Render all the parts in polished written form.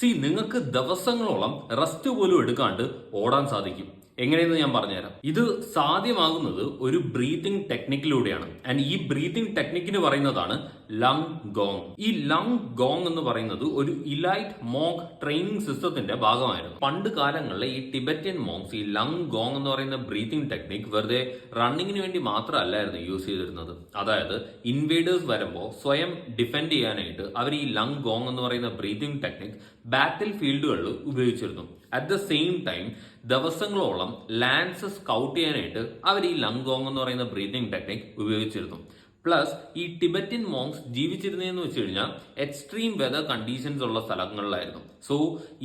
നിങ്ങൾക്ക് ദിവസങ്ങളോളം റെസ്റ്റ് പോലും എടുക്കാണ്ട് ഓടാൻ സാധിക്കും. എങ്ങനെയെന്ന് ഞാൻ പറഞ്ഞുതരാം. ഇത് സാധ്യമാകുന്നത് ഒരു ബ്രീതിങ് ടെക്നിക്കിലൂടെയാണ്. ആൻഡ് ഈ ബ്രീതിങ് ടെക്നിക്കിന് പറയുന്നതാണ് ലങ് ഗോങ്. ഈ ലങ് ഗോങ് എന്ന് പറയുന്നത് ഒരു ഇലൈറ്റ് മോങ്ക് ട്രെയിനിങ് സിസ്റ്റത്തിന്റെ ഭാഗമായിരുന്നു. പണ്ട് കാലങ്ങളിലെ ഈ ടിബറ്റൻ മോങ്സ് ഈ ലങ് ഗോങ് എന്ന് പറയുന്ന ബ്രീതിങ് ടെക്നിക് വെറുതെ റണ്ണിങ്ങിന് വേണ്ടി മാത്രമല്ലായിരുന്നു യൂസ് ചെയ്തിരുന്നത്. അതായത് ഇൻവേഡേഴ്സ് വരുമ്പോൾ സ്വയം ഡിഫെൻഡ് ചെയ്യാനായിട്ട് അവർ ഈ ലങ് ഗോങ് എന്ന് പറയുന്ന ബ്രീതിങ് ടെക്നിക് ബാറ്റിൽ ഫീൽഡുകളിൽ ഉപയോഗിച്ചിരുന്നു. അറ്റ് ദ സെയിം ടൈം ദിവസങ്ങളോളം ലാൻഡ്സ് സ്കൗട്ട് ചെയ്യാനായിട്ട് അവർ ഈ ലങ് ഗോങ് എന്ന് പറയുന്ന ബ്രീതിങ് ടെക്നിക് ഉപയോഗിച്ചിരുന്നു. പ്ലസ് ഈ ടിബറ്റൻ മോങ്സ് ജീവിച്ചിരുന്നതെന്ന് വെച്ച് കഴിഞ്ഞാൽ എക്സ്ട്രീം വെതർ കണ്ടീഷൻസ് ഉള്ള സ്ഥലങ്ങളിലായിരുന്നു. സോ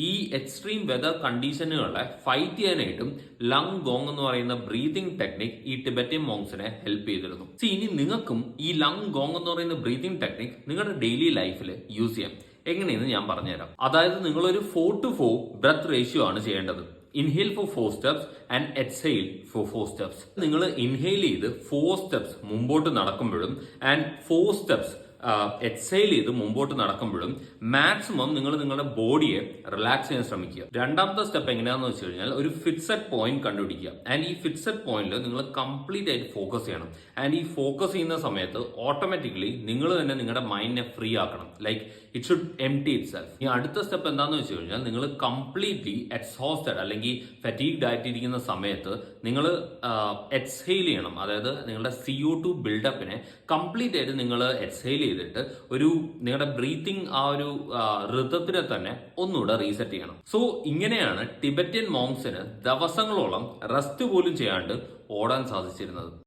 ഈ എക്സ്ട്രീം വെതർ കണ്ടീഷനുകളെ ഫൈറ്റ് ചെയ്യാനായിട്ടും ലങ് ഗോങ് എന്ന് പറയുന്ന ബ്രീതിങ് ടെക്നിക് ഈ ടിബറ്റൻ മോങ്സിനെ ഹെൽപ്പ് ചെയ്തിരുന്നു. ഇനി നിങ്ങൾക്കും ഈ ലങ് ഗോങ് എന്ന് പറയുന്ന ബ്രീതിങ് ടെക്നിക് നിങ്ങളുടെ ഡെയിലി ലൈഫിൽ യൂസ് ചെയ്യാം. എങ്ങനെയെന്ന് ഞാൻ പറഞ്ഞുതരാം. അതായത് നിങ്ങളൊരു 4 to 4 ബ്രെത്ത് റേഷ്യോ ആണ് ചെയ്യേണ്ടത്. Inhale four 4 steps and exhale four 4 steps. നിങ്ങൾ ഇൻഹെയിൽ ചെയ്ത് 4 steps മുമ്പോട്ട് നടക്കുമ്പോഴും ആൻഡ് 4 steps എക്സ്ഹെയിൽ ചെയ്ത് മുമ്പോട്ട് നടക്കുമ്പോഴും മാക്സിമം നിങ്ങൾ നിങ്ങളുടെ ബോഡിയെ റിലാക്സ് ചെയ്യാൻ ശ്രമിക്കുക. രണ്ടാമത്തെ സ്റ്റെപ്പ് എങ്ങനെയാണെന്ന് വെച്ച് കഴിഞ്ഞാൽ ഒരു ഫിക്സഡ് പോയിന്റ് കണ്ടുപിടിക്കുക. ആൻഡ് ഈ ഫിക്സഡ് പോയിന്റിൽ നിങ്ങൾ കംപ്ലീറ്റ് ആയിട്ട് ഫോക്കസ് ചെയ്യണം. ആൻഡ് ഈ ഫോക്കസ് ചെയ്യുന്ന സമയത്ത് ഓട്ടോമാറ്റിക്കലി നിങ്ങൾ തന്നെ നിങ്ങളുടെ മൈൻഡിനെ ഫ്രീ ആക്കണം. Like it should empty it self. ഈ അടുത്ത സ്റ്റെപ്പ് എന്താണെന്ന് വെച്ച് കഴിഞ്ഞാൽ നിങ്ങൾ കംപ്ലീറ്റ്ലി എക്സോസ്റ്റഡ് അല്ലെങ്കിൽ ഫറ്റീഗ്ഡ് ആയിട്ടിരിക്കുന്ന സമയത്ത് നിങ്ങൾ എക്സ്ഹെയിൽ ചെയ്യണം. അതായത് നിങ്ങളുടെ CO2 ബിൽഡപ്പിനെ കംപ്ലീറ്റ് ആയിട്ട് നിങ്ങൾ എക്സ്ഹെയിൽ ചെയ്തിട്ട് ഒരു നിങ്ങളുടെ ബ്രീത്തിങ് ആ ഒരു ഋതത്തിനെ തന്നെ ഒന്നുകൂടെ റീസെറ്റ് ചെയ്യണം. സോ ഇങ്ങനെയാണ് ടിബറ്റൻ മോങ്സിന് ദിവസങ്ങളോളം റെസ്റ്റ് പോലും ചെയ്യാണ്ട് ഓടാൻ സാധിച്ചിരുന്നത്.